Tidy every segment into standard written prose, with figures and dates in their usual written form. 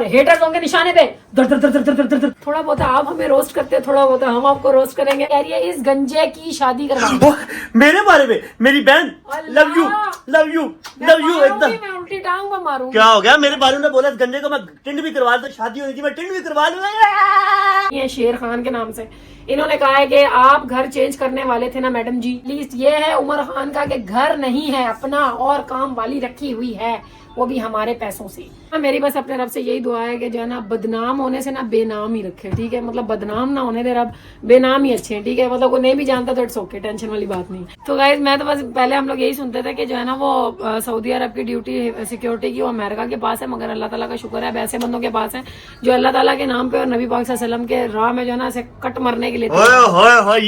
Haters होंगे निशाने पे दर दर दर दर दर दर दर। थोड़ा बहुत आप हमें रोस्ट करते हैं, थोड़ा बहुत हम आपको रोस्ट करेंगे। कह रही है इस गंजे की शादी करवा। मेरे बारे में मेरी बहन love you love you love you एकदम। मैं उल्टी टांग में मारूंगी। क्या हो गया? मेरे बारे में बोला इस गंजे को मैं टिंड भी करवा दूं, शादी होगी मैं टिंड भी करवा लूंगा। ये शेर खान के नाम से इन्होंने कहा है कि आप घर चेंज करने वाले थे ना मैडम जी, प्लीज। ये है उमर खान का कि घर नहीं है अपना और काम वाली रखी हुई है, वो भी हमारे पैसों से। मेरी बस अपने रब से यही दुआ है कि जो है ना बदनाम होने से ना बेनाम ही रखे, ठीक है। मतलब बदनाम ना होने दे रब, बेनाम ही अच्छे हैं, ठीक है। मतलब कोई नहीं भी जानता तो इट्स ओके, टेंशन वाली बात नहीं। तो गाइस मैं तो बस पहले हम लोग यही सुनते थे कि जो है ना वो सऊदी अरब की ड्यूटी सिक्योरिटी की वो अमेरिका के पास है, मगर अल्लाह ताला का शुक्र है वैसे बंदों के पास है जो अल्लाह ताला के नाम पे और नबी पाक सल्लल्लाहु अलैहि वसल्लम के राह में जो है ना ऐसे कट मरने के लिए।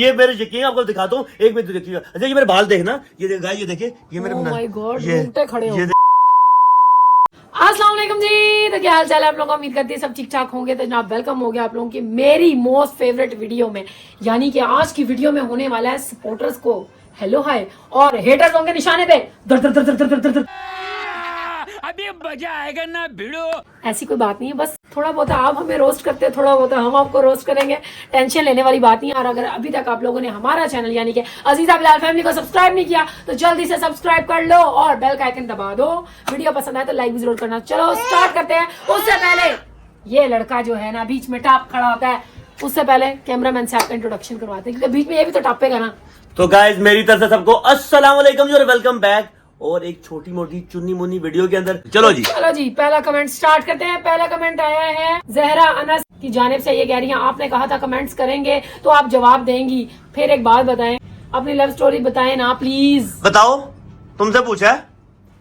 ये मेरे यकीन आपको दिखाता हूँ, एक मिनट देखिएगा। अच्छा ये मेरे बाल देखना, ये देखिए ये मेरे माय गॉड घूमते खड़े हो। ये अस्सलाम वालेकुम जी, तो क्या हाल चाल है आप लोगों का? उम्मीद करती है सब ठीक ठाक होंगे। तो जनाब वेलकम हो गया आप लोगों की मेरी मोस्ट फेवरेट वीडियो में, यानी कि आज की वीडियो में होने वाला है सपोर्टर्स को हेलो हाय और हेटर्स होंगे निशाने पे दर दर दर दर दर दर दर। अभी मजा आएगा ना भिड़ो। ऐसी कोई बात नहीं है, बस थोड़ा बहुत आप हमें रोस्ट करते हैं, थोड़ा बहुत हम आपको रोस्ट करेंगे, टेंशन लेने वाली बात नहीं है। और अगर अभी तक आप लोगों ने हमारा चैनल यानी कि अजीजा बिलाल फैमिली को सब्सक्राइब नहीं किया तो जल्दी से सब्सक्राइब कर लो और बेल का आइकन दबा दो। वीडियो पसंद आए तो लाइक भी जरूर करना। चलो स्टार्ट करते हैं। उससे पहले ये लड़का जो है ना बीच में टॉप खड़ा होता है, उससे पहले कैमरामैन से आपका इंट्रोडक्शन करवाते हैं क्योंकि बीच में ये भी तो टॉपेगा ना। तो गाइज मेरी तरफ से सबको अस्सलाम वालेकुम और वेलकम बैक और एक छोटी मोटी चुन्नी मुन्नी वीडियो के अंदर। चलो जी पहला कमेंट स्टार्ट करते हैं। पहला कमेंट आया है जहरा अनस की जानिब से। ये कह रही है आपने कहा था कमेंट्स करेंगे तो आप जवाब देंगी, फिर एक बात बताएं, अपनी लव स्टोरी बताएं ना प्लीज। बताओ, तुमसे पूछा है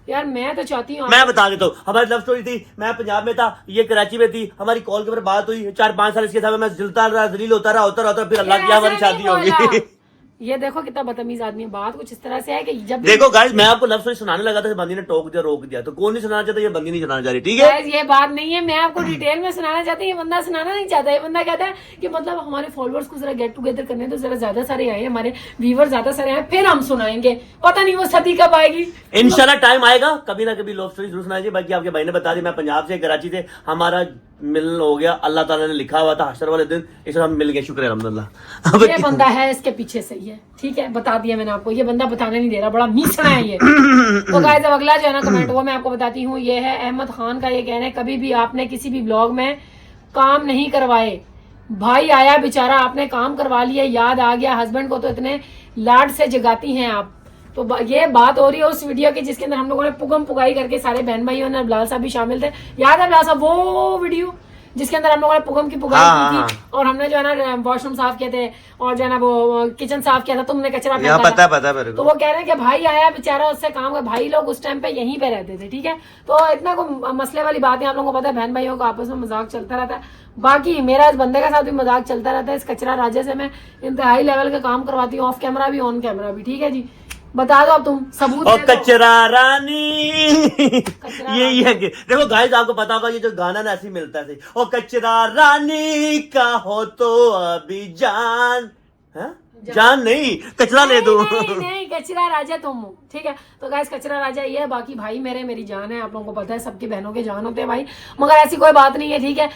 यार मैं तो चाहती हूँ मैं बता देता हूँ। हमारी लव स्टोरी थी, मैं पंजाब में था, ये कराची में थी। हमारी कॉल के ऊपर बात हुई, 4-5 साल इसके साथ मैं जलता रहा, जलील होता रहा, फिर अल्लाह की हमारी शादी होगी। ये देखो कितना बदतमीज आदमी है। बात कुछ इस तरह से है कि जब देखो गाइस मैं आपको लव स्टोरी सुनाने लगा था, बंदी ने टोक दिया, रोक दिया। तो कौन नहीं सुनाना चाहता? ये बंदी नहीं सुनाना चाह रही, ठीक है। ये बात नहीं है, मैं आपको डिटेल में सुनाना चाहती हूँ। ये बंदा सुनाना नहीं चाहता। ये बंदा कहता है कि मतलब हमारे फॉलोअर्स को जरा गेट टुगेदर करने तो जरा ज्यादा सारे आए, हमारे व्यूअर ज्यादा सारे आए, फिर हम सुनाएंगे। पता नहीं वो सदी कब आएगी। इंशाल्लाह टाइम आएगा, कभी ना कभी लव स्टोरी जरूर सुनाएंगे। बाकी आपके भाई ने बता दी, मैं पंजाब से कराची से हमारा मिलन हो गया। अल्लाह ताला ने लिखा हुआ था हशर वाले दिन, इस हम मिल गए, शुक्र है अल्हम्दुलिल्लाह। ये बंदा है इसके पीछे सही है, ठीक है, बता दिया मैंने आपको। ये बंदा बताने नहीं दे रहा, बड़ा मीसड़ा है ये। तो गाइस अब अगला जो है ना कमेंट वो मैं आपको बताती हूँ। ये है अहमद खान का। ये कहना है कभी भी आपने किसी भी ब्लॉग में काम नहीं करवाए, भाई आया बेचारा आपने काम करवा लिया, याद आ गया हस्बैंड को तो इतने लाड से जगाती हैं आप। तो ये बात हो रही है उस वीडियो की जिसके अंदर हम लोगों ने पुगम पुगाई करके सारे बहन भाइयों ने, बिलाल साहब भी शामिल थे। याद है बिलाल साहब वो वीडियो जिसके अंदर हम लोगों ने पुगम की पुगाई की थी और हमने जो है ना वॉशरूम साफ किए थे और जो है ना वो किचन साफ किया था, तुमने कचरा फेंका था। पता मेरे को। तो वो कह रहे हैं कि भाई आया बेचारा उससे काम कर। भाई लोग उस टाइम पे यहीं पे रहते थे, ठीक है। तो इतना कोई मसले वाली बात है, आप लोगों को पता है बहन भाइयों का आपस में मजाक चलता रहता है। बाकी मेरा इस बंदे के साथ भी मजाक चलता रहता है। इस कचरा राजे से मैं इंतहाई लेवल का काम करवाती हूँ, ऑफ कैमरा भी ऑन कैमरा भी, ठीक है जी। बता दो अब तुम सबूत। और कचरा रानी यही है कि देखो गाइस आपको पता होगा ये जो गाना ना ऐसे मिलता है, और कचरा रानी का हो तो अभी जान है? जान नहीं कचरा ले दो। नहीं कचरा राजा तुम हो, ठीक है। तो गाइस कचरा राजा ये है, बाकी भाई मेरे मेरी जान है। आप लोगों को पता है सबकी बहनों के जान होते हैं भाई, मगर ऐसी कोई बात नहीं है, ठीक है।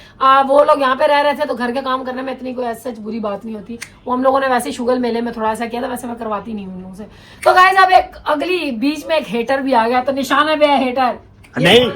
वो लोग यहाँ पे रह रहे थे तो घर के काम करने में इतनी कोई सच बुरी बात नहीं होती। वो हम लोगों ने वैसे शुगल मेले में थोड़ा सा किया था, वैसे मैं करवाती नहीं हूँ उन लोगों से। तो गाइस अब एक अगली बीच में एक हेटर भी आ गया, तो निशाने पे है हेटर। नहीं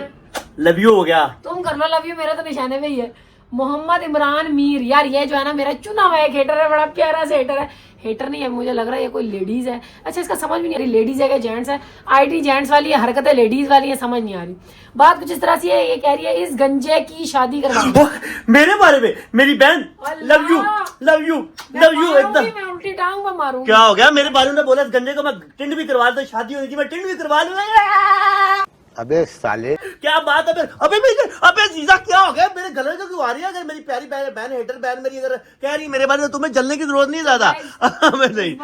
लव यू हो गया, तुम कर लो लव यू, मेरा तो निशाने पे ही है। मोहम्मद इमरान मीर, यार ये जो है ना मेरा चुना हुआ एक हेटर है, बड़ा प्यारा सा हेटर है। हेटर नहीं है, मुझे लग रहा है ये कोई लेडीज है। अच्छा इसका समझ भी नहीं आ रही लेडीज है क्या जेंट्स है। आईटी जेंट्स वाली है, हरकतें लेडीज वाली है, समझ नहीं आ रही। बात कुछ इस तरह से है, ये कह रही है इस गंजे की शादी करवा। मेरे बारे में मेरी बहन love you love you love you एकदम। मैं उल्टी टांग में मारूंगी। क्या हो गया? मेरे बारे में बोला इस गंजे को मैं टिंड भी करवा दूं, शादी होगी मैं टिंड भी करवा लूंगा। अबे साले क्या बात है? अबे जीजा क्या हो गया? मेरे गले को क्यों आ रही है? अगर मेरी प्यारी बहन हेटर बहन मेरी अगर कह रही मेरे बारे में, तुम्हें जलने की जरूरत नहीं ज्यादा। नहीं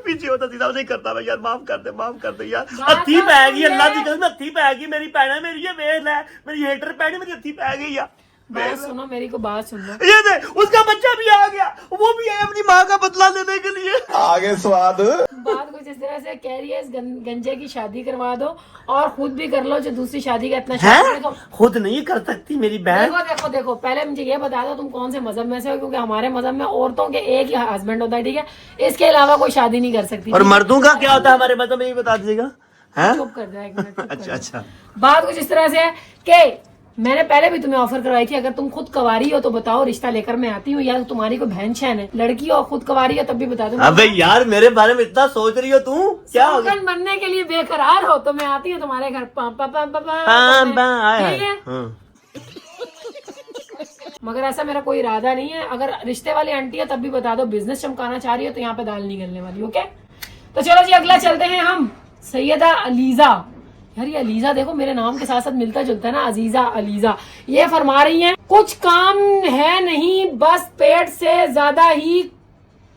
पीछे होता सीधा नहीं करता मैं यार, माफ कर दे यार। हथी पै गई, अल्लाह की कसम हथी पै गई। मेरी भैन है मेरी, ये वेल है मेरी हेटर भैन मेरी हथी पै गई यार। बात सुनो, मेरी को बात सुन लो। ये दे, उसका बच्चा भी आ गया, वो भी है अपनी माँ का बदला लेने के लिए। आगे स्वाद। बात कुछ इस तरह से कह रही है, इस गंजे की शादी करवा दो और खुद भी कर लो, जो दूसरी शादी का इतना शौक है। खुद नहीं कर सकती मेरी बहन। देखो देखो देखो, पहले मुझे ये बता दो तुम कौन से मजहब में से हो, क्योंकि हमारे मजहब में औरतों के एक ही हस्बैंड होता है, ठीक है, इसके अलावा कोई शादी नहीं कर सकती। और मर्दों का क्या होता है हमारे मजहब में, ये बता दीजिएगा। चुप कर जाए एक मिनट, चुप कर अच्छा जाए। अच्छा। बात कुछ इस तरह से है कि मैंने पहले भी तुम्हें ऑफर करवाई थी, अगर तुम खुद कवारी हो तो बताओ, रिश्ता लेकर मैं आती हूँ, या तुम्हारी कोई बहन छहन है, लड़की हो खुद कवारी हो तब भी बता दो। अबे यार मेरे बारे में इतना सोच रही हो तू, क्या हो गया? सौगन बनने के लिए बेकरार हो तो मैं आती हूँ तुम्हारे घर। ठीक है, मगर ऐसा मेरा कोई इरादा नहीं है। अगर रिश्ते वाली आंटी है तब भी बता दो, बिजनेस चमकाना चाह रही हो तो यहाँ पे दाल नहीं गलने वाली। ओके, तो चलो जी अगला चलते हैं हम। सैयदा अलीजा, यार ये अलीजा देखो मेरे नाम के साथ साथ मिलता जुलता है ना, अजीजा अलीजा। ये फरमा रही हैं, कुछ काम है नहीं, बस पेट से ज्यादा ही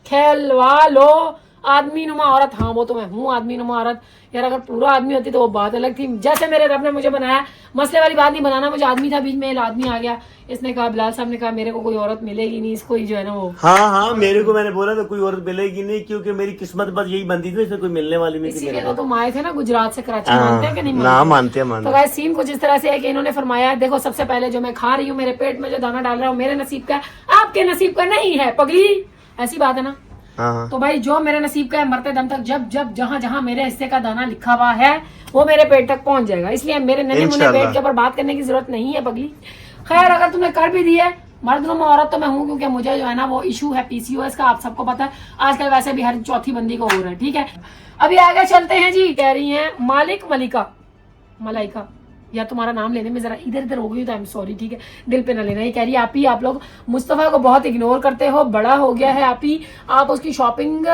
खेलवा लो। आदमी नुमा औरत, हाँ वो तो मैं हूँ आदमी नुमा औरत। यार अगर पूरा आदमी होती तो वो बात अलग थी, जैसे मेरे रब ने मुझे बनाया, मसले वाली बात नहीं बनाना। मुझे आदमी था, बीच में आदमी आ गया, इसने कहा, बिलाल साहब ने कहा मेरे को कोई औरत मिलेगी नहीं, इसको ही जो है ना वो। हाँ मेरे को, मैंने बोला था कोई औरत मिलेगी नहीं, क्योंकि मेरी किस्मत बस यही बनती थी, इसमें कोई मिलने वाली नहीं थी। इसीलिए तो तुम आए थे ना गुजरात से, कराची। मानते हैं कि नहीं ना मानते हैं, तो मानते। गाइस सीन कुछ इस तरह से है कि इन्होंने फरमाया, देखो सबसे पहले जो मैं खा रही हूँ, मेरे पेट में जो दाना डाल रहा हूँ, मेरे नसीब का है, आपके नसीब का नहीं है पगली, ऐसी बात है ना। हाँ। तो भाई जो मेरे नसीब का है, मरते दम तक जब जब जहां जहां मेरे हिस्से का दाना लिखा हुआ है वो मेरे पेट तक पहुंच जाएगा। इसलिए मेरे नन्हे मुन्ने पेट के ऊपर बात करने की जरूरत नहीं है पगली। खैर अगर तुमने कर भी दी है, मर्द में औरत तो मैं हूँ, क्योंकि मुझे जो है ना वो इशू है पीसीओएस का, आप सबको पता है आजकल, वैसे भी हर चौथी बंदी को हो रहा है। ठीक है, अभी आगे चलते हैं जी। कह रही है मलाइका, या तुम्हारा नाम लेने में जरा इधर उधर हो गई तो आई एम सॉरी, ठीक है, दिल पे ना लेना। ये कह रही है, आप लोग मुस्तफा को बहुत इग्नोर करते हो, बड़ा हो गया है आप उसकी शॉपिंग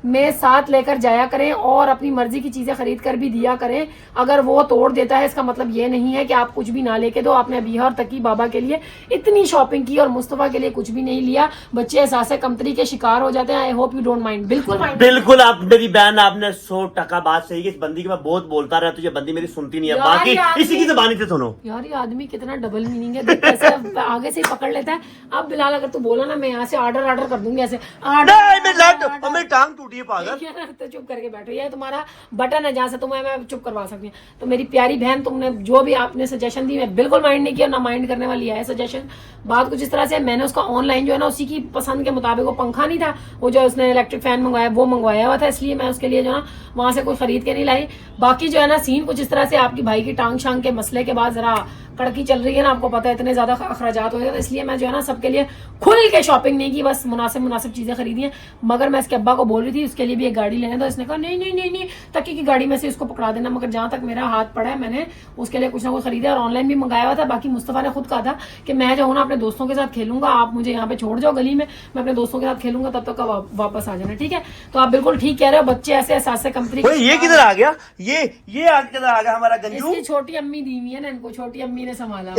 में साथ लेकर जाया करें और अपनी मर्जी की चीजें खरीद कर भी दिया करें। अगर वो तोड़ देता है इसका मतलब ये नहीं है कि आप कुछ भी ना लेके दो। आपने अभी और तकी बाबा के लिए इतनी शॉपिंग की और मुस्तफा के लिए कुछ भी नहीं लिया। बच्चे एहसास कमतरी के शिकार हो जाते हैं। I hope you don't mind. बिल्कुल आप मेरी बहन, आपने 100% बात सही है। इस बंदी की मैं बहुत बोलता रहता हूँ, ये बंदी मेरी सुनती नहीं है, बाकी इसी की जबानी से सुनो। यार ये आदमी कितना डबल मीनिंग है, देख कैसे आगे से ही पकड़ लेता है। अब बिलाल अगर तू बोला ना, मैं यहाँ से ऑर्डर कर दूंगी ऐसे, मेरी टांग टूटी है पागल। तो चुप करके बैठो, ये तुम्हारा बटन है जहाँ से तुम्हें मैं चुप करवा सकती हूँ। तो मेरी प्यारी बहन, तुमने जो भी आपने सजेशन दी, मैं बिल्कुल माइंड नहीं किया, ना माइंड करने वाली है सजेशन। बात कुछ इस तरह से, मैंने उसका ऑनलाइन जो है ना उसी की पसंद के मुताबिक, वो पंखा नहीं था, वो जो उसने इलेक्ट्रिक फैन मंगवाया वो मंगवाया हुआ था, इसलिए मैं उसके लिए जो है वहां से कुछ खरीद के नहीं लाई। बाकी जो है ना सीन कुछ इस तरह से, आपकी भाई की टांग शांग के मसले के बाद जरा कड़की चल रही है ना, आपको पता है इतने ज्यादा अखराजात हो गए, तो इसलिए मैं जो है ना सबके लिए खुल के शॉपिंग नहीं की, बस मुनासिब चीजें खरीदी हैं। मगर मैं इसके अब्बा को बोल रही थी उसके लिए भी एक गाड़ी लेने, तो इसने कहा नहीं तकी की गाड़ी में से इसको पकड़ा देना। मगर जहां तक मेरा हाथ पड़ा है, मैंने उसके लिए कुछ ना कुछ खरीदा और ऑनलाइन भी मंगाया हुआ था। बाकी मुस्तफा ने खुद कहा था कि मैं जो हूँ ना अपने दोस्तों के साथ खेलूंगा, आप मुझे यहाँ पे छोड़ जाओ गली में, मैं अपने दोस्तों के साथ खेलूंगा, तब तक वापस आ जाना। ठीक है, तो आप बिल्कुल ठीक कह रहे हो, बच्चे ऐसे एहसास से कंपनी। ये किधर आ गया, ये आगे किधर आ गया हमारा गंजू? इसकी छोटी अम्मी दी हुई है ना, इनको छोटी अम्मी ने संभाला।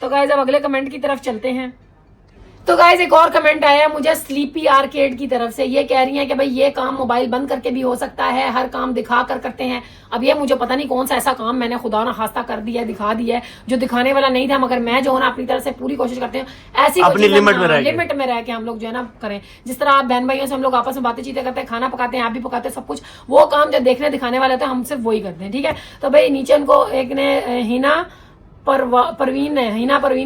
तो गाइस अब अगले कमेंट की तरफ चलते हैं। तो गाइस एक और कमेंट आया मुझे स्लीपी आर्केड की तरफ से। ये कह रही हैं कि भाई ये काम मोबाइल बंद करके भी हो सकता है, हर काम दिखा कर करते हैं। अब ये मुझे पता नहीं कौन सा ऐसा काम मैंने खुदा ना खास्ता कर दिया, दिखा दिया है जो दिखाने वाला नहीं था, मगर मैं जो है ना अपनी तरफ से पूरी कोशिश करते हैं ऐसी अपनी लिमिट में रह के हम लोग जो है ना करें। जिस तरह आप बहन भाइयों से हम लोग आपस में बातें चीतें करते हैं, खाना पकाते हैं, आप भी पकाते हैं, सब कुछ वो काम जो देखने दिखाने वाले होते हैं हम सिर्फ वही करते हैं। ठीक है, तो भाई नीचे उनको एक ने हिना परवीन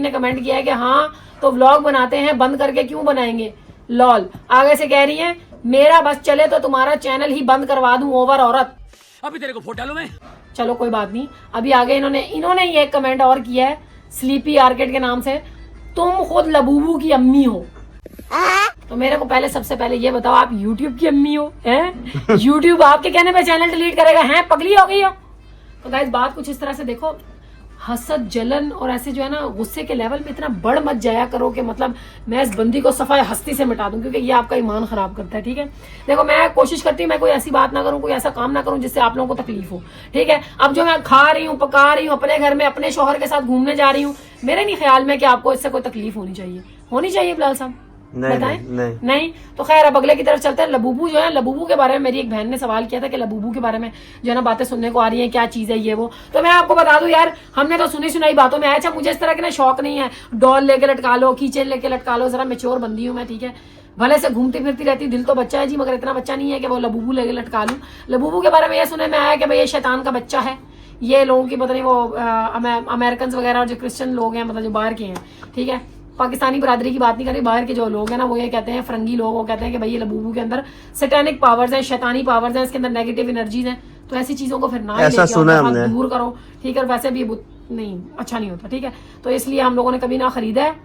ने कमेंट किया है कि हाँ तो व्लॉग बनाते हैं, बंद करके क्यों बनाएंगे लॉल। आगे से कह रही है मेरा बस चले तो तुम्हारा चैनल ही बंद करवा दूं, ओवर औरत। अभी तेरे को फोटो डालूं मैं। चलो कोई बात नहीं। अभी आगे इन्होंने ये एक कमेंट और किया है स्लीपी आर्केड के नाम से, तुम खुद लबूबू की अम्मी हो। तो मेरे को सबसे पहले ये बताओ, आप यूट्यूब की अम्मी हो? हैं यूट्यूब आपके कहने पे चैनल डिलीट करेगा? हैं पगली हो गई हो? तो गाइस बात कुछ इस तरह से देखो, हसद जलन और ऐसे जो है ना गुस्से के लेवल में इतना बढ़ मत जाया करो कि मतलब मैं इस बंदी को सफाई हस्ती से मिटा दूं, क्योंकि ये आपका ईमान खराब करता है। ठीक है, देखो मैं कोशिश करती हूँ मैं कोई ऐसी बात ना करूं, कोई ऐसा काम ना करूं जिससे आप लोगों को तकलीफ हो। ठीक है, अब जो मैं खा रही हूँ, पका रही हूँ, अपने घर में अपने शौहर के साथ घूमने जा रही हूँ, मेरे नहीं ख्याल में कि आपको इससे कोई तकलीफ होनी चाहिए बिलाल साहब। बताएं? नहीं। तो खैर अब अगले की तरफ चलते हैं। लबूबू जो है, लबूबू के बारे में मेरी एक बहन ने सवाल किया था कि लबूबू के बारे में जो है ना बातें सुनने को आ रही है, क्या चीज है ये वो। तो मैं आपको बता दूं यार, हमने तो सुनी सुनाई बातों में आया। अच्छा मुझे इस तरह के ना शौक नहीं है, डॉल लेके लटका लो, कीचेन लेके लटका लो, जरा मेच्योर बंदी हूं मैं, ठीक है। भले से घूमती फिरती रहती, दिल तो बच्चा है जी, मगर इतना बच्चा नहीं है कि वो लबूबू लेके लटका लूं। लबूबू के बारे में ये सुनने में आया कि भाई ये शैतान का बच्चा है, ये लोगों की पता नहीं वो अमेरिकन वगैरह और जो क्रिश्चियन लोग हैं, मतलब जो बाहर के हैं, ठीक है, पाकिस्तानी बरादरी की बात नहीं करी, बाहर के जो लोग हैं ना वो ये कहते हैं, फरंगी लोग, वो कहते हैं कि भाई ये लबूबू के अंदर सैटेनिक पावर्स हैं, शैतानी पावर्स हैं, इसके अंदर नेगेटिव एनर्जीज हैं। तो ऐसी चीजों को फिर ना ऐसा सुना हमने, दूर करो, ठीक है। और वैसे भी नहीं अच्छा नहीं होता, ठीक है। तो इसलिए हम लोगों ने कभी ना खरीदा है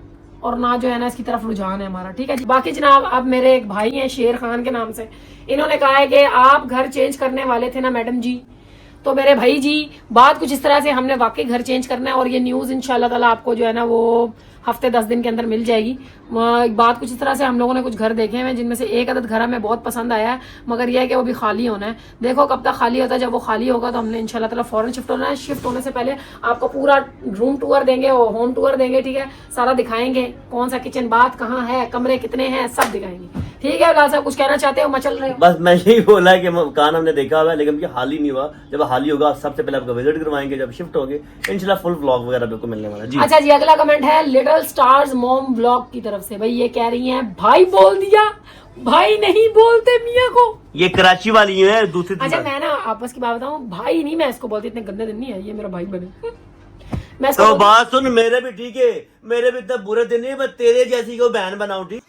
और ना जो है ना इसकी तरफ रुझान है हमारा, ठीक है जी। बाकी जनाब अब मेरे एक भाई हैं शेर खान के नाम से, इन्होंने कहा है कि आप घर चेंज करने वाले थे ना मैडम जी। तो मेरे भाई जी बात कुछ इस तरह से, हमने वाकई घर चेंज करना है और ये न्यूज़ इंशाल्लाह ताला आपको जो है ना वो हफ्ते 10 दिन के अंदर मिल जाएगी। बात कुछ इस तरह से, हम लोगों ने कुछ घर देखे हैं जिनमें से एक अदद घर हमें बहुत पसंद आया है, मगर यह है कि वो भी खाली होना है। देखो कब तक खाली होता है, जब वो खाली होगा तो हमने इंशाल्लाह ताला फौरन शिफ्ट होना है। शिफ्ट होने से पहले आपको पूरा रूम टूर देंगे, होम टूर देंगे, ठीक है, सारा दिखाएंगे, कौन सा किचन बाथ कहाँ है, कमरे कितने हैं, सब दिखाएंगे, ठीक है। बिलाल साहब कुछ कहना चाहते हो, मचल रहे हो? बस मैं यही बोला कि मकान हमने देखा हुआ है लेकिन हाल ही नहीं हुआ। जब हाल ही होगा सबसे पहले आपको विजिट करवाएंगे, जब शिफ्ट होंगे इंशाल्लाह फुल व्लॉग वगैरह आपको मिलने वाला जी। अच्छा जी, अगला कमेंट है लिटिल स्टार्स मॉम व्लॉग की तरफ से। भाई ये कह रही हैं भाई बोल दिया, भाई नहीं बोलते मियाँ को। ये कराची वाली है दूसरी। अच्छा मैं ना आपस की बात बताऊं, भाई नहीं मैं इसको बोलती, इतने गंदे दिन नहीं है, ये मेरा भाई बने। मैं इसको तो बात सुन, मेरे भी ठीक है, मेरे भी इतने बुरे दिन नहीं है, मैं तेरे जैसी को बहन बनाऊं, ठीक।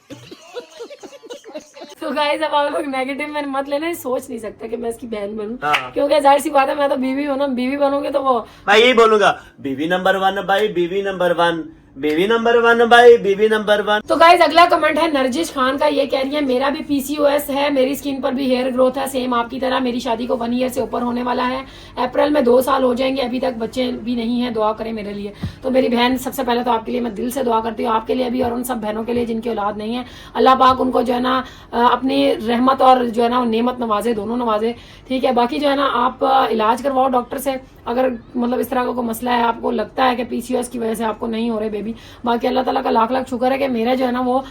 तो गाइस अब आप लोग नेगेटिव में मत लेना, सोच नहीं सकता कि मैं इसकी बहन बनूं, हाँ। क्योंकि जाहिर सी बात है मैं तो बीवी हूं ना, बीवी बनोगे तो वो मैं यही बोलूंगा, बीवी नंबर 1 भाई, बीवी नंबर 1, बीवी नंबर 1 भाई, बीवी नंबर 1। तो गाइस अगला कमेंट है नरजिश खान का। ये कह रही है मेरा भी पीसीओएस है, मेरी स्किन पर भी हेयर ग्रोथ है सेम आपकी तरह, मेरी शादी को 1 ईयर से ऊपर होने वाला है, अप्रैल में 2 साल हो जाएंगे, अभी तक बच्चे भी नहीं है, दुआ करें मेरे लिए। तो मेरी बहन सबसे पहले तो आपके लिए मैं दिल से दुआ करती हूँ, आपके लिए भी और उन सब बहनों के लिए जिनकी औलाद नहीं है। अल्लाह पाक उनको जो है ना अपनी रहमत और जो है ना नेमत नवाजे, दोनों नवाजे, ठीक है। बाकी जो है ना आप इलाज करवाओ डॉक्टर से, अगर मतलब इस तरह का कोई मसला है, आपको लगता है कि पीसीओएस की वजह से आपको नहीं हो रहे बेबी। बाकी अल्लाह ताला का लाख लाख शुक्र है कि मेरा जो है ना वो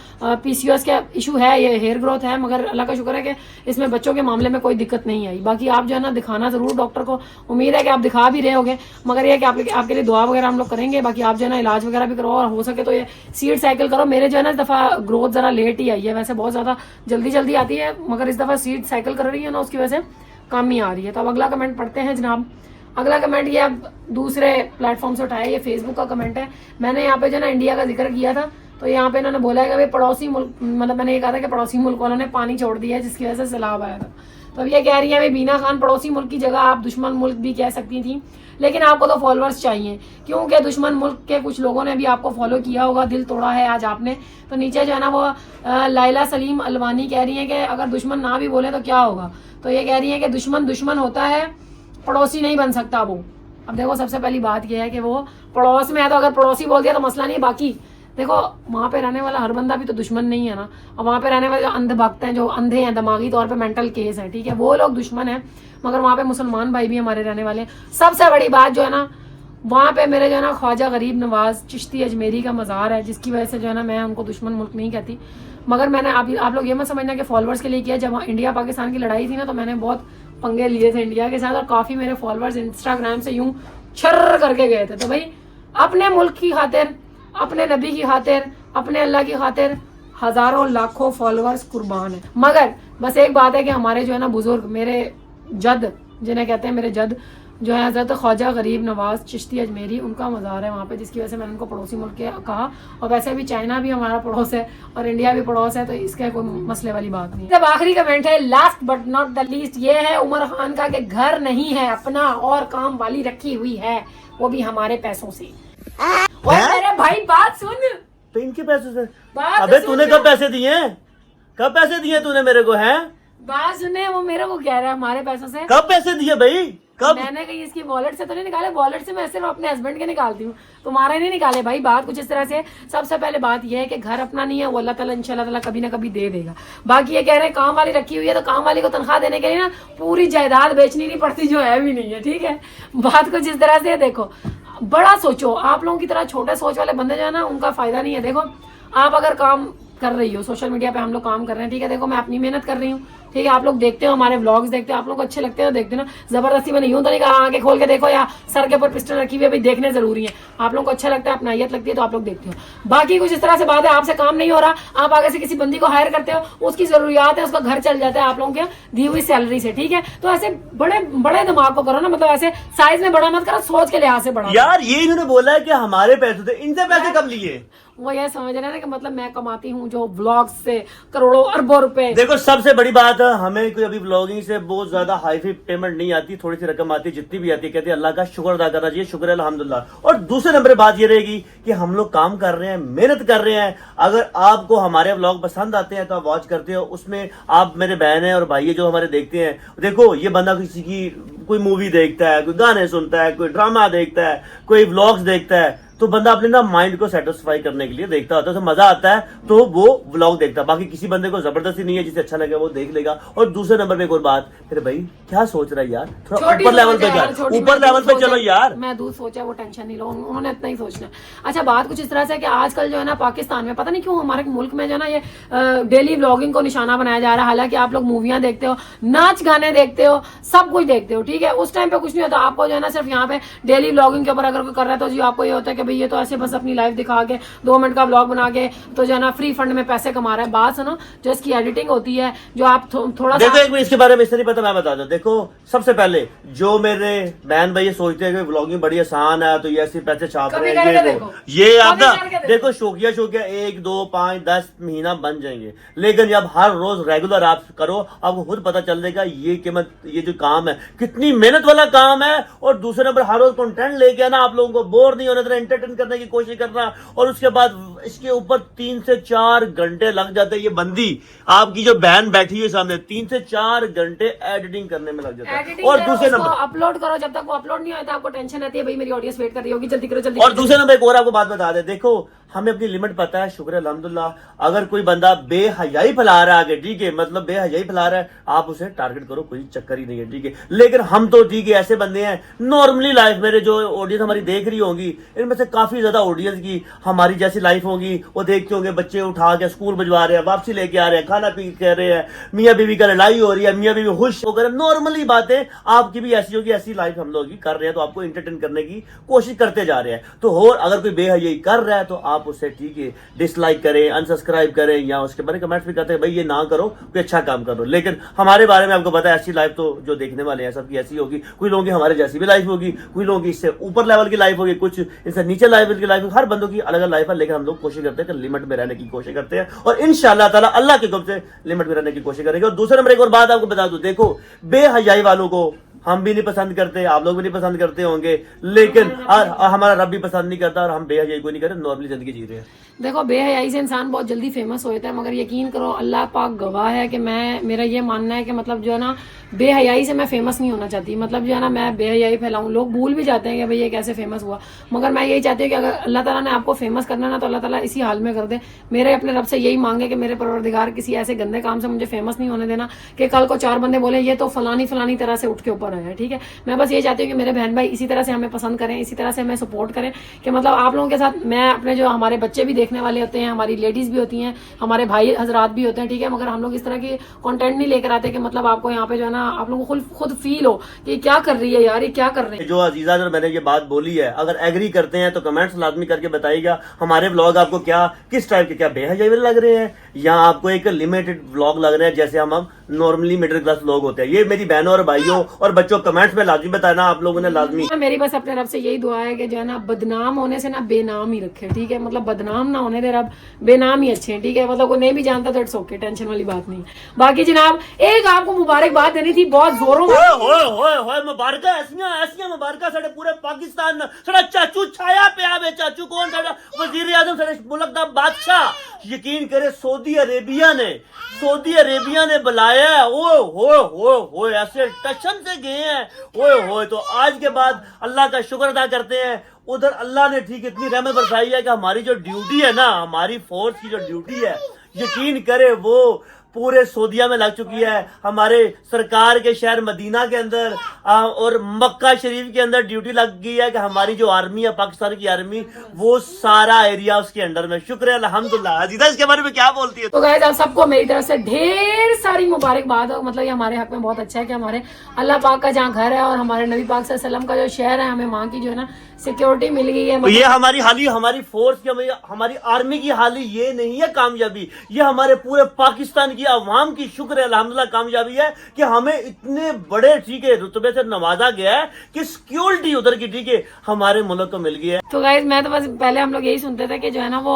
पीसीओएस का इशू है, ये हेयर ग्रोथ है, मगर अल्लाह का शुक्र है कि इसमें बच्चों के मामले में कोई दिक्कत नहीं आई। बाकी आप जो है ना दिखाना जरूर डॉक्टर को, उम्मीद है कि आप दिखा भी रहे होगे, मगर ये कि आपके लिए दुआ वगैरह हम लोग करेंगे। बाकी आप जो है ना इलाज वगैरह भी करो और हो सके तो ये सीड साइकिल करो। मेरे जो है ना इस दफा ग्रोथ जरा लेट ही आई है, वैसे बहुत ज्यादा जल्दी जल्दी आती है, मगर इस दफा सीड साइकिल कर रही है ना उसकी वजह से कम ही आ रही है। तो अब अगला कमेंट पढ़ते हैं जनाब। अगला कमेंट ये अब दूसरे प्लेटफॉर्म से उठाया, ये फेसबुक का कमेंट है। मैंने यहाँ पे जो ना इंडिया का जिक्र किया था, तो यहाँ पे इन्होंने बोला है कि भाई पड़ोसी मुल्क, मतलब मैंने ये कहा था कि पड़ोसी मुल्क वालों ने पानी छोड़ दिया है जिसकी वजह से सैलाब आया था। तो अब ये कह रही है भाई बीना खान पड़ोसी मुल्क की जगह आप दुश्मन मुल्क भी कह सकती थी, लेकिन आपको तो फॉलोअर्स चाहिए, क्योंकि दुश्मन मुल्क के कुछ लोगों ने भी आपको फॉलो किया होगा, दिल तोड़ा है आज आपने। तो नीचे जो है ना वो लाइला सलीम अलवानी कह रही है कि अगर दुश्मन ना भी बोले तो क्या होगा। तो ये कह रही है कि दुश्मन दुश्मन होता है, पड़ोसी नहीं बन सकता वो। अब देखो सबसे पहली बात यह है कि वो पड़ोस में है, तो अगर पड़ोसी बोल दिया तो मसला नहीं है। बाकी देखो वहां पे रहने वाला हर बंदा भी तो दुश्मन नहीं है ना। अब वहां पे रहने वाले जो अंध भक्त हैं, जो अंधे हैं, दिमागी तौर पे मेंटल केस है, ठीक है, वो लोग दुश्मन है, मगर वहां पे मुसलमान भाई भी हमारे रहने वाले हैं। सबसे बड़ी बात जो है ना वहां पे मेरे जो है ना ख्वाजा गरीब नवाज चिश्ती अजमेरी का मज़ार है, जिसकी वजह से जो है ना मैं उनको दुश्मन मुल्क नहीं कहती। मगर मैंने आप लोग ये मत समझना कि फॉलोअर्स के लिए किया। जब इंडिया पाकिस्तान की लड़ाई थी ना, तो मैंने बहुत पंगे लिए थे इंडिया के साथ, और काफी मेरे फॉलोअर्स इंस्टाग्राम से यूं छर करके गए थे। तो भाई अपने मुल्क की खातिर, अपने नबी की खातिर, अपने अल्लाह की खातिर हजारों लाखों फॉलोअर्स कुर्बान है। मगर बस एक बात है कि हमारे जो है ना बुजुर्ग, मेरे जद जिन्हें कहते हैं मेरे जद, जो है हजरत ख्वाजा गरीब नवाज चिश्ती अजमेरी, उनका मज़ार है वहाँ पे, जिसकी वजह से मैंने उनको पड़ोसी मुल्क के कहा। और वैसे भी चाइना भी हमारा पड़ोस है और इंडिया भी पड़ोस है, तो इसका कोई मसले वाली बात नहीं। जब आखिरी कमेंट है last but not the least, ये है उमर खान का कि घर नहीं है अपना और काम वाली रखी हुई है, वो भी हमारे पैसों से। और मेरे भाई बात सुन, तो इनके पैसे से? बात अबे सुन तूने ना। कब पैसे दिए? कब पैसे दिए तूने मेरे को? है बात सुने, वो मेरे को कह रहा है हमारे पैसों से। कब पैसे दिए भाई? कब? मैंने कहीं इसकी वॉलेट से तो नहीं निकाले, वॉलेट से मैं सिर्फ अपने हस्बैंड के निकालती हूँ, तुम्हारे नहीं निकाले भाई। बात कुछ इस तरह से, सबसे पहले बात यह है कि घर अपना नहीं है, वो अल्लाह ताला इंशाल्लाह ताला कभी ना कभी दे देगा। बाकी ये कह रहे हैं काम वाली रखी हुई है, तो काम वाली को तनख्वाह देने के लिए ना पूरी जायदाद बेचनी नहीं पड़ती, जो है भी नहीं है, ठीक है। बात कुछ इस तरह से, देखो बड़ा सोचो, आप लोगों की तरह छोटे सोच वाले बंदे जो है ना उनका फायदा नहीं है। देखो आप अगर काम कर रही हो। सोशल मीडिया पे हम लोग काम कर रहे हैं, ठीक है। देखो मैं अपनी मेहनत कर रही हूँ, ठीक है। आप लोग देखते हो हमारे व्लॉग्स, देखते हो, आप लोग अच्छे लगते हो, देखते हो ना। जबरदस्ती मैंने यूं तो नहीं कहा आगे खोल के देखो या सर के ऊपर पिस्टल रखी हुई है, भाई देखने जरूरी है। आप लोग को अच्छा लगता है, अपनाइयत लगती है तो आप लोग देखते हो। बाकी कुछ इस तरह से बात है, आपसे काम नहीं हो रहा, आप आगे से किसी बंदी को हायर करते हो, उसकी जरूरियात है, उसका घर चल जाता है आप लोगों के दी हुई सैलरी से, ठीक है। तो ऐसे बड़े बड़े दिमाग को करो ना, मतलब ऐसे साइज में बड़ा मत करो, सोच के लिहाज से बड़ा। यार ये इन्होंने बोला है कि हमारे पैसे थे, इनसे पैसे कब लिए? वो ये समझ रहे हैं कि मतलब मैं कमाती हूँ जो व्लॉग्स से करोड़ों अरबों रुपए। देखो सबसे बड़ी बात है, हमें कोई अभी व्लॉगिंग से बहुत ज्यादा हाई फाई पेमेंट नहीं आती, थोड़ी सी रकम आती है, जितनी भी आती है कहते हैं अल्लाह का शुक्र अदा करना चाहिए, शुक्र है अल्हम्दुलिल्लाह। और दूसरे नंबर पे बात ये रहेगी कि हम लोग काम कर रहे हैं, मेहनत कर रहे हैं। अगर आपको हमारे व्लॉग पसंद आते हैं तो आप वॉच करते हो, उसमें आप मेरे बहन है और भाई है जो हमारे देखते हैं। देखो ये बंदा किसी की कोई मूवी देखता है, कोई गाने सुनता है, कोई ड्रामा देखता है, कोई व्लॉग्स देखता है, तो बंदा अपने ना माइंड को सेटिस्फाई करने के लिए देखता होता है, तो मजा आता है तो वो व्लॉग देखता है। बाकी किसी बंदे को जबरदस्ती नहीं है, जिसे अच्छा लगे वो देख लेगा। और दूसरे नंबर पे एक और बात, मेरे भाई क्या सोच रहा है यार, थोड़ा ऊपर लेवल पे जा, ऊपर लेवल पे चलो यार। मैं दूध सोचा, वो टेंशन नहीं लो, उन्होंने इतना ही सोचना। अच्छा बात कुछ इस तरह से कि आजकल जो है ना पाकिस्तान में पता नहीं क्यों हमारे मुल्क में जो है ना ये डेली व्लॉगिंग को निशाना बनाया जा रहा है। हालांकि आप लोग मूवियां देखते हो, नाच गाने देखते हो, सब कुछ देखते हो, ठीक है। उस टाइम पे कुछ नहीं होता, आपको जो है ना सिर्फ यहाँ पे डेली व्लॉगिंग के ऊपर अगर कोई कर रहा है तो जी आपको ये होता है कि भाई ये तो ऐसे बस अपनी लाइफ दिखा के 2 मिनट का व्लॉग बना के तो जो है ना फ्री फंड में पैसे कमा रहा है। बात सुनो, जो इसकी एडिटिंग होती है, जो आप थोड़ा देखो एक मिनट इसके बारे में इससे नहीं पता, मैं बता दूं। देखो सबसे पहले जो मेरे बहन भाई ये सोचते हैं कि व्लॉगिंग बड़ी आसान है तो ये ऐसे पैसे छाप रहे हैं, ये आपका देखो शौकिया 1, 2, 5, 10 महीना बन जाएंगे, लेकिन जब हर रोज रेगुलर आप करो आपको खुद पता चल जाएगा ये कीमत, ये जो काम है कितनी मेहनत वाला काम है। और दूसरे नंबर हर रोज कंटेंट लेके आना, आप लोगों को बोर नहीं होने देना, एंटरटेन करने की कोशिश करना, और उसके बाद इसके ऊपर 3 से 4 घंटे लग जाते हैं। ये बंदी आपकी जो बहन बैठी है सामने 3 से 4 घंटे एडिटिंग करने में लग जाता है। और दूसरे नंबर अपलोड करो, जब तक वो अपलोड नहीं होता आपको टेंशन रहती है, भाई मेरी ऑडियंस वेट कर रही होगी, जल्दी करो जल्दी। और दूसरे नंबर एक और आपको बात बता दे, देखो हमें अपनी लिमिट पता है, शुक्र है अल्हम्दुलिल्लाह। अगर कोई बंदा बेहयाई फैला रहा है आगे, ठीक है, मतलब बेहयाई फैला रहा है, आप उसे टारगेट करो, कोई चक्कर ही नहीं है, ठीक है। लेकिन हम तो ठीक है ऐसे बंदे हैं नॉर्मली लाइफ, मेरे जो ऑडियंस हमारी देख रही होंगी इनमें से काफी ज्यादा ऑडियंस की हमारी जैसी लाइफ होगी, वो देखते होंगे बच्चे उठा के स्कूल भिजवा रहे हैं, वापसी लेके आ रहे हैं, खाना पी कर रहे हैं, मियाँ बीवी का लड़ाई हो रही है, मियाँ बीवी खुश होकर, नॉर्मली बातें आपकी भी ऐसी होगी, ऐसी लाइफ हम लोग की कर रहे हैं, तो आपको एंटरटेन करने की कोशिश करते जा रहे हैं। तो हो अगर कोई बेहयाई कर रहा है तो आप उससे ठीक है डिसलाइक करें, अनसब्सक्राइब करें, या उसके बारे में कमेंट्स भी करते हैं भाई ये ना करो, कोई अच्छा काम करो। लेकिन हमारे बारे में आपको पता है ऐसी लाइफ तो जो देखने वाले हैं सबकी ऐसी होगी, कोई लोगों की हमारे जैसी भी लाइफ होगी, कोई लोगों की इससे ऊपर लेवल की लाइफ होगी, कुछ इससे नीचे लेवल की लाइफ, हर बंदों की अलग अलग लाइफ है। लेकिन हम लोग कोशिश करते हैं कि लिमिट में रहने की कोशिश करते हैं, और इंशाअल्लाह ताला अल्लाह के हुक्म से लिमिट में रहने की कोशिश करेंगे। और दूसरे नंबर एक और बात आपको बता दूं, देखो बेहयाई वालों को हम भी नहीं पसंद करते, आप लोग भी नहीं पसंद करते होंगे, लेकिन हमारा रब भी पसंद नहीं करता, और हम बेहयाई कोई नहीं करते, नॉर्मली जिंदगी जी रहे हैं। देखो बेहयाई से इंसान बहुत जल्दी फेमस हो जाता है, मगर यकीन करो अल्लाह पाक गवाह है कि मेरा ये मानना है कि मतलब जो है ना बेहयाई से मैं फेमस नहीं होना चाहती। मतलब जो है ना मैं बेहयाई फैलाऊं, लोग भूल भी जाते हैं कि भाई ये कैसे फेमस हुआ, मगर मैं यही चाहती हूँ कि अगर अल्लाह ताला ने आपको फेमस करना ना तो अल्लाह ताला इसी हाल में कर दे। मेरे अपने रब से यही मांगे कि मेरे परवरदिगार किसी ऐसे गंदे काम से मुझे फेमस नहीं होने देना कि कल को 4 बंदे बोले ये तो फलानी फलानी तरह से उठ के ऊपर आया, ठीक है। मैं बस ये चाहती हूँ कि मेरे बहन भाई इसी तरह से हमें पसंद करें, इसी तरह से हमें सपोर्ट करें, कि मतलब आप लोगों के साथ मैं अपने जो हमारे बच्चे भी देखने वाले होते हैं, हमारी लेडीज भी होती हैं, हमारे भाई हजरात भी होते हैं, ठीक है, मगर हम लोग इस तरह की कंटेंट नहीं लेकर आते कि मतलब आपको यहाँ पे जो है ना आप लोगों को खुद फील हो कि क्या कर रही है यार, ये क्या कर रहे हैं। जो अजीजा जो मैंने ये बात बोली है, अगर एग्री करते हैं तो कमेंट्स लाजमी करके बताइएगा हमारे व्लॉग आपको क्या किस टाइप के, क्या बेहयाई वाले लग रहे हैं या आपको एक लिमिटेड व्लॉग लग रहे हैं जैसे हम नॉर्मली मिडिल क्लास लोग होते हैं। ये मेरी बहनों और भाइयों और बच्चों कमेंट्स में लाजमी बताना आप लोगों ने, लाजमी। मेरी बस अपने रब से यही दुआ है कि जो है ना बदनाम होने से ना बेनाम ही रखे, ठीक है, मतलब बदनाम ना होने दे रब, बेनाम ही अच्छे हैं, ठीक है, मतलब कोई नहीं भी जानता तो इट्स ओके, टेंशन वाली बात नहीं। बाकी जनाब एक आपको मुबारकबाद देनी थी बहुत जोरों मुबारक ऐसियां मुबारक साडे पूरे पाकिस्तान साडा चाचू छाया पे आवे, चाचू कौन साडा वजीर आजम साडे मुल्क दा बादशाह, यकीन करे सऊदी अरेबिया ने बुलाया है, ओ ऐसे टशन से गए हैं, ओए तो आज के बाद अल्लाह का शुक्र अदा करते हैं। उधर अल्लाह ने ठीक इतनी रहमत बरसाई है कि हमारी जो ड्यूटी है ना, हमारी फोर्स की जो ड्यूटी है, यकीन करे वो पूरे सऊदीया में लग चुकी है, हमारे सरकार के शहर मदीना के अंदर और मक्का शरीफ के अंदर ड्यूटी लग गई है कि हमारी जो आर्मी है, पाकिस्तान की आर्मी, वो सारा एरिया उसके अंडर में। शुक्र है अल्हम्दुलिल्लाह। अजीजा इसके बारे में क्या बोलती है? तो गाइस आप सबको मेरी तरफ से ढेर सारी मुबारकबाद हो। मतलब ये हमारे हक में बहुत अच्छा है कि हमारे अल्लाह पाक का जहाँ घर है और हमारे नबी पाक सल्लल्लाहु अलैहि वसल्लम का जो शहर है, हमें वहाँ की जो है ना सिक्योरिटी मिल गई है। तो ये हमारी हमारी फोर्स की, हमारी आर्मी की हाली ये नहीं है कामयाबी, ये हमारे पूरे पाकिस्तान की आवाम की शुक्र है अल्हम्दुलिल्लाह कामयाबी है कि हमें इतने बड़े ठीक है रुतबे से नवाजा गया है कि सिक्योरिटी उधर की ठीक है हमारे मुल्क को मिल गई है। तो गाइस मैं तो बस पहले हम लोग यही सुनते थे कि जो है ना वो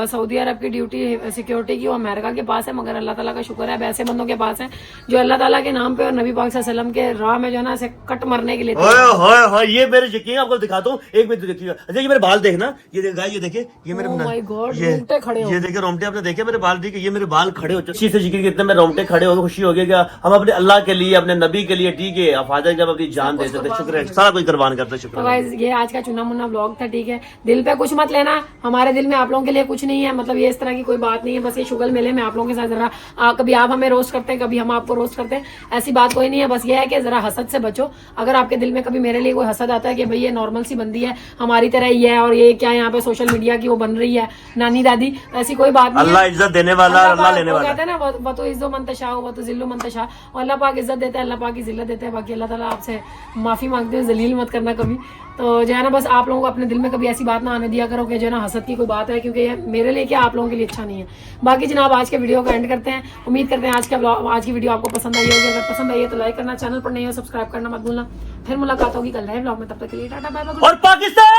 सऊदी अरब की ड्यूटी सिक्योरिटी की वो अमेरिका के पास है, मगर अल्लाह ताला का शुक्र है वैसे बंदों के पास है जो अल्लाह ताला के नाम पे और नबी पाक सल्लल्लाहु अलैहि वसल्लम के राह में जो है ना ऐसे कट मरने के लिए। ओए ये मेरे यकीन आपको दिखाता हूँ, एक मिनट देखिएगा। अच्छा ये मेरे बाल देखना, ये देखिए ये मेरे Oh my God, ये रोंगटे खड़े हो। ये देखिए रोंगटे आपने देखे मेरे बाल, ठीक है ये मेरे बाल खड़े हो चुके से जिक्र कितने में रोंगटे खड़े हो गए, खुशी हो गई क्या हम अपने अल्लाह के लिए, अपने नबी के लिए ठीक है हिफाजत जब अपनी जान देते थे, शुक्र है सारा कुछ कुर्बान करते, शुक्र तो है। गाइस ये आज का चुना मुन्ना ब्लॉग था, ठीक है। दिल पे कुछ मत लेना, हमारे दिल में आप लोगों के लिए कुछ नहीं है, मतलब ये इस तरह की कोई बात नहीं है। बस ये शुगल मेले में आप लोगों के साथ जरा कभी आप हमें रोस्ट करते हैं, कभी हम आपको रोस्ट करते हैं, ऐसी बात कोई नहीं है। बस ये है कि जरा हसद से बचो। अगर आपके दिल में कभी मेरे लिए कोई हसद आता है कि भाई ये नॉर्मल सी बंदी है, हमारी तरह ही है, और ये क्या यहाँ पे सोशल मीडिया की वो बन रही है नानी दादी, ऐसी कोई बात नहीं है। अल्लाह इज्जत देने वाला, अल्लाह लेने वाला। कहते हैं ना वो तो इज्जो मंतशा वो तो जिल्लो मंतशा, और अल्लाह पाक इज्जत देता है, अल्लाह पाक की जिल्लत देता है। बाकी अल्लाह ताला आपसे माफी मांगते हैं, जलील मत करना कभी। तो जो है ना बस आप लोगों को अपने दिल में कभी ऐसी बात ना आने दिया करो कि जो है ना हसद की कोई बात है, क्योंकि ये मेरे लिए क्या आप लोगों के लिए अच्छा नहीं है। बाकी जनाब आज के वीडियो को एंड करते हैं। उम्मीद करते हैं आज की वीडियो आपको पसंद आई होगी। अगर पसंद आई है तो लाइक करना, चैनल पर नहीं हो सब्सक्राइब करना मत भूलना। फिर मुलाकात होगी कल नए ब्लॉग में, तब तक के लिए टाटा बाय बाय। और पाकिस्तान